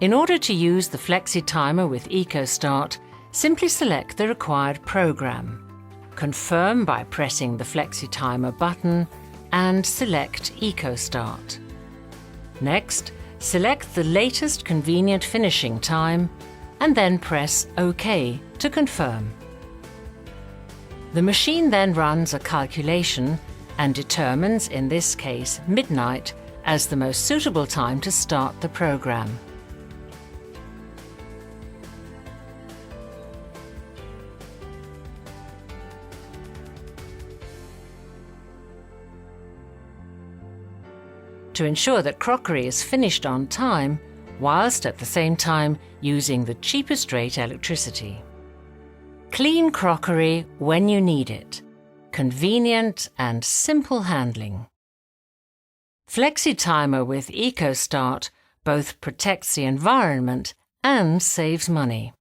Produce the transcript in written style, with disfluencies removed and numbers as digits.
In order to use the Flexi timer with EcoStart, simply select the required program. Confirm by pressing the Flexi timer button and select EcoStart. Next, select the latest convenient finishing time and then press OK to confirm. The machine then runs a calculation and determines, in this case, midnight, as the most suitable time to start the program. To ensure that crockery is finished on time, whilst at the same time using the cheapest rate electricity. Clean crockery when you need it. Convenient and simple handling. Flexi timer with EcoStart both protects the environment and saves money.